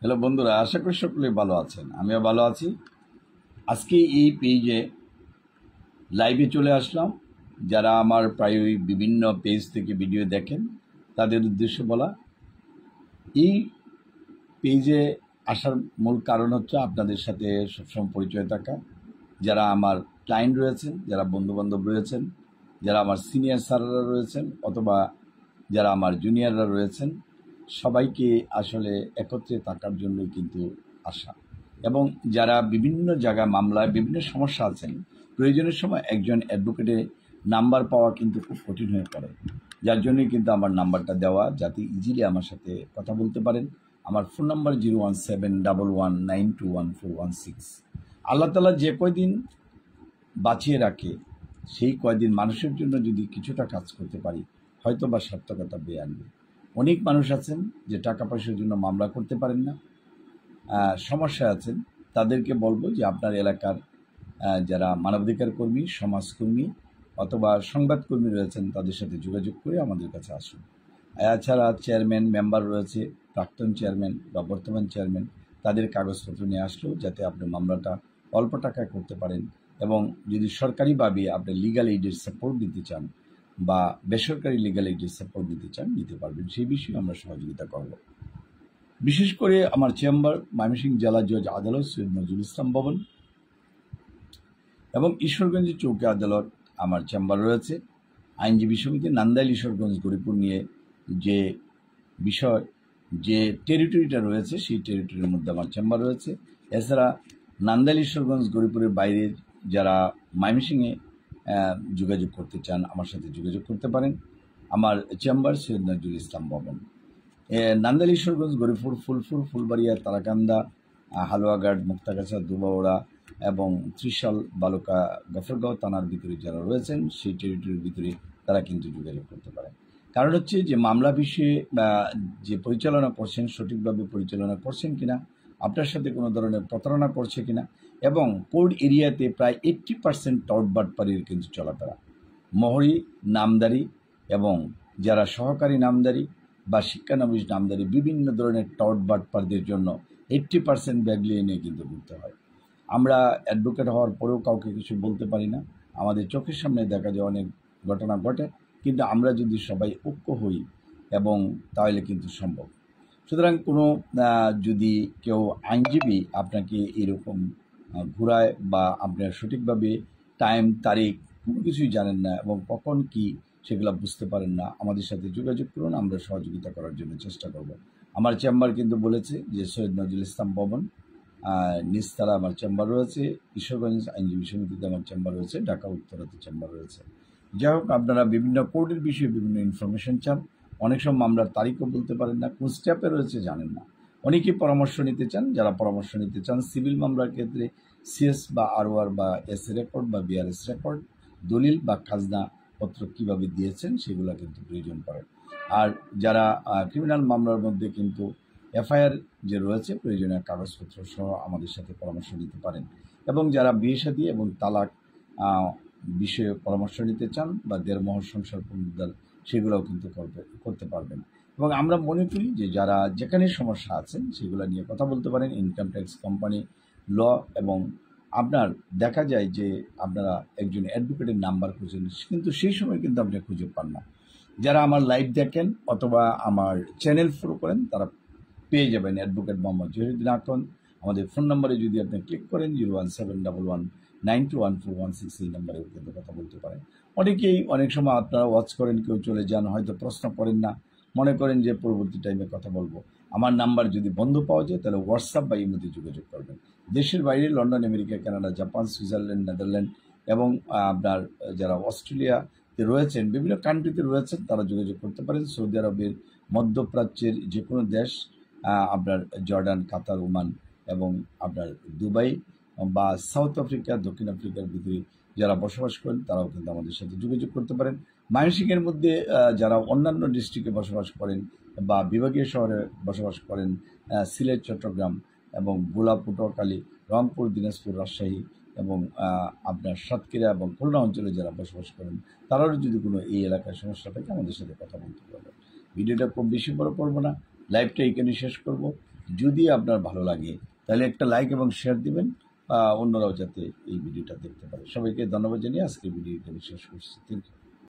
Hello বন্ধুরা, আশা করি সকলে ভালো আছেন। আমিও ভালো আছি। আজকে এই পেজে লাইভে চলে আসলাম। যারা আমার প্রায়ই বিভিন্ন পেজ থেকে ভিডিও দেখেন তাদের উদ্দেশ্যে বলা, এই পেজে আসার মূল কারণ হচ্ছে আপনাদের সাথে সবসময় পরিচয় থাকা। যারা আমার ক্লায়েন্ট রয়েছেন, যারা বন্ধুবান্ধব রয়েছেন, যারা আমার সিনিয়র স্যাররা রয়েছেন অথবা যারা আমার জুনিয়ররা রয়েছেন, সবাইকে আসলে একত্রে থাকার জন্যই কিন্তু আসা। এবং যারা বিভিন্ন জায়গায় মামলায় বিভিন্ন সমস্যা আছেন, প্রয়োজনের সময় একজন অ্যাডভোকেটের নাম্বার পাওয়া কিন্তু খুব কঠিন হয়ে পড়ে। যার জন্যই কিন্তু আমার নাম্বারটা দেওয়া, যাতে ইজিলি আমার সাথে কথা বলতে পারেন। আমার ফোন নাম্বার 01711921416। আল্লাহ তাআলা যে কয়দিন বাঁচিয়ে রাখে, সেই কয়দিন মানুষের জন্য যদি কিছুটা কাজ করতে পারি, হয়তো বা সার্থকতা বেয়ে আনবে। অনেক মানুষ আছেন যে টাকা পয়সার জন্য মামলা করতে পারেন না, সমস্যায় আছেন। তাদেরকে বলবো যে আপনার এলাকার যারা মানবাধিকার কর্মী, সমাজকর্মী অথবা সংবাদকর্মী রয়েছেন, তাদের সাথে যোগাযোগ করে আমাদের কাছে আসুন। এছাড়া চেয়ারম্যান, মেম্বার রয়েছে, প্রাক্তন চেয়ারম্যান বা বর্তমান চেয়ারম্যান, তাদের কাগজপত্র নিয়ে আসলেও যাতে আপনি মামলাটা অল্প টাকায় করতে পারেন। এবং যদি সরকারিভাবে আপনি লিগ্যাল এইডের সাপোর্ট দিতে চান বা বেসরকারি লিগ্যাল এইডের সাপোর্ট দিতে চান, নিতে পারবেন। সেই বিষয়ে আমরা সহযোগিতা করব। বিশেষ করে আমার চেম্বার ময়মনসিংহ জেলা জজ আদালত সৈয়দ নজরুল ইসলাম ভবন এবং ঈশ্বরগঞ্জ চৌকি আদালত আমার চেম্বার রয়েছে। আইনজীবী সমিতি নান্দাইল ঈশ্বরগঞ্জ গরিপুর নিয়ে যে বিষয়, যে টেরিটরিটা রয়েছে, সেই টেরিটরির মধ্যে আমার চেম্বার রয়েছে। এছাড়া নান্দাইল ঈশ্বরগঞ্জ গরিপুরের বাইরের যারা ময়মনসিংহে যোগাযোগ করতে চান, আমার সাথে যোগাযোগ করতে পারেন। আমার চেম্বার সৈয়দ নজরুল ইসলাম ভবন, নান্দাইল ঈশ্বরগঞ্জ গরিপুর, ফুলপুর, ফুলবাড়িয়া, তারাকান্দা, হালুয়াঘাট, মুক্তাগাছা, দুবাওড়া এবং ত্রিশাল, বালুকা, গফরগাঁও থানার ভিতরে যারা রয়েছেন, সেই টেরিটরির ভিতরে তারা কিন্তু যোগাযোগ করতে পারেন। কারণ হচ্ছে যে মামলা বিষয়ে যে পরিচালনা করছেন, সঠিকভাবে পরিচালনা করছেন কিনা, আপনার সাথে কোনো ধরনের প্রতারণা করছে কিনা। এবং কোর্ট এরিয়াতে প্রায় 80% টর্ট বাটপাড়ির কিন্তু চলাফেরা, মহরি, নামদারি এবং যারা সহকারী নামদারি বা শিক্ষানবিশ নামদারি, বিভিন্ন ধরনের টর্ট বাটপারদের জন্য 80% ব্যাগলিয়ে নিয়ে কিন্তু ঘুরতে হয়। আমরা অ্যাডভোকেট হওয়ার পরেও কাউকে কিছু বলতে পারি না। আমাদের চোখের সামনে দেখা যায় অনেক ঘটনা ঘটে, কিন্তু আমরা যদি সবাই ঐক্য হই এবং তাহলে কিন্তু সম্ভব। সুতরাং কোনো যদি কেউ আইনজীবী আপনাকে এরকম ঘুরায় বা আপনার সঠিকভাবে টাইম, তারিখ কোনো কিছুই জানেন না এবং কখন কি সেগুলো বুঝতে পারেন না, আমাদের সাথে যোগাযোগ করুন, আমরা সহযোগিতা করার জন্য চেষ্টা করব। আমার চেম্বার কিন্তু বলেছে যে সৈয়দ নজরুল ইসলাম ভবন, নিচতলা আমার চেম্বার রয়েছে, ঈশ্বরগঞ্জ আইনজীবী সমিতিতে আমার চেম্বার রয়েছে, ঢাকা উত্তরাতে চেম্বার রয়েছে। যাই হোক, আপনারা বিভিন্ন কোর্টের বিষয়ে বিভিন্ন ইনফরমেশন চান, অনেক সময় মামলার তারিখও বলতে পারেন না, কোন স্টেপে রয়েছে জানেন না। অনেকেই পরামর্শ নিতে চান। যারা পরামর্শ নিতে চান সিভিল মামলার ক্ষেত্রে সিএস বা আরওআর বা এস রেকর্ড বা বিআরএস রেকর্ড, দলিল বা খাজনা পত্র কীভাবে দিয়েছেন সেগুলো কিন্তু প্রয়োজন পড়ে। আর যারা ক্রিমিনাল মামলার মধ্যে কিন্তু এফআইআর যে রয়েছে, প্রয়োজনীয় কাগজপত্র সহ আমাদের সাথে পরামর্শ নিতে পারেন। এবং যারা বিয়ে শাদী এবং তালাক বিষয়ে পরামর্শ নিতে চান বা দেড়মোহর সংসার পুনরুদ্ধার, সেগুলোও কিন্তু করতে পারবেন। এবং আমরা মনে করি যে যারা যেখানে সমস্যা আছেন সেগুলো নিয়ে কথা বলতে পারেন। ইনকাম ট্যাক্স, কোম্পানি ল, এবং আপনার দেখা যায় যে আপনারা একজন অ্যাডভোকেটের নাম্বার খুঁজেন, কিন্তু সেই সময় কিন্তু আপনি খুঁজে পান না। যারা আমার লাইভ দেখেন অথবা আমার চ্যানেল ফলো করেন, তারা পেয়ে যাবেন অ্যাডভোকেট মোহাম্মদ জহিরুদ্দিন আকন। আমাদের ফোন নম্বরে যদি আপনি ক্লিক করেন 01711921416, এই নম্বরে কিন্তু কথা বলতে পারেন। অনেকেই অনেক সময় আপনারা ওয়াচ করেন, কেউ চলে যান, হয়তো প্রশ্ন করেন না, মনে করেন যে পরবর্তী টাইমে কথা বলবো। আমার নাম্বার যদি বন্ধ পাওয়া যায় তাহলে হোয়াটসঅ্যাপ বা ইমেতে যোগাযোগ করবেন। দেশের বাইরে London, America, Canada, Japan, Switzerland, Netherland এবং আপনার যারা অস্ট্রেলিয়াতে রয়েছেন, বিভিন্ন কান্ট্রিতে রয়েছেন, তারা যোগাযোগ করতে পারেন। সৌদি আরবের, মধ্যপ্রাচ্যের যে কোনো দেশ, আপনার জর্ডান, কাতার, ওমান এবং আপনার দুবাই বা সাউথ আফ্রিকা, দক্ষিণ আফ্রিকার ভিতরে যারা বসবাস করেন, তারাও কিন্তু আমাদের সাথে যোগাযোগ করতে পারেন। ময়মনসিংহের মধ্যে যারা অন্যান্য ডিস্ট্রিক্টে বসবাস করেন বা বিভাগীয় শহরে বসবাস করেন, সিলেট, চট্টগ্রাম এবং ভোলা, পটুয়াখালী, রংপুর, দিনাজপুর, রাজশাহী এবং আপনার সাতক্ষীরা এবং খুলনা অঞ্চলে যারা বসবাস করেন, তারাও যদি কোনো এই এলাকায় সমস্যা থাকে আমাদের সাথে কথা বলতে পারবেন। ভিডিওটা খুব বেশি বড় করবো না, লাইভটা এখানে শেষ করব। যদি আপনার ভালো লাগে তাহলে একটা লাইক এবং শেয়ার দিবেন, অন্যরাও যাতে এই ভিডিওটা দেখতে পারে। সবাইকে ধন্যবাদ জানিয়ে আজকে ভিডিওটা শেষ করছি। Thank you.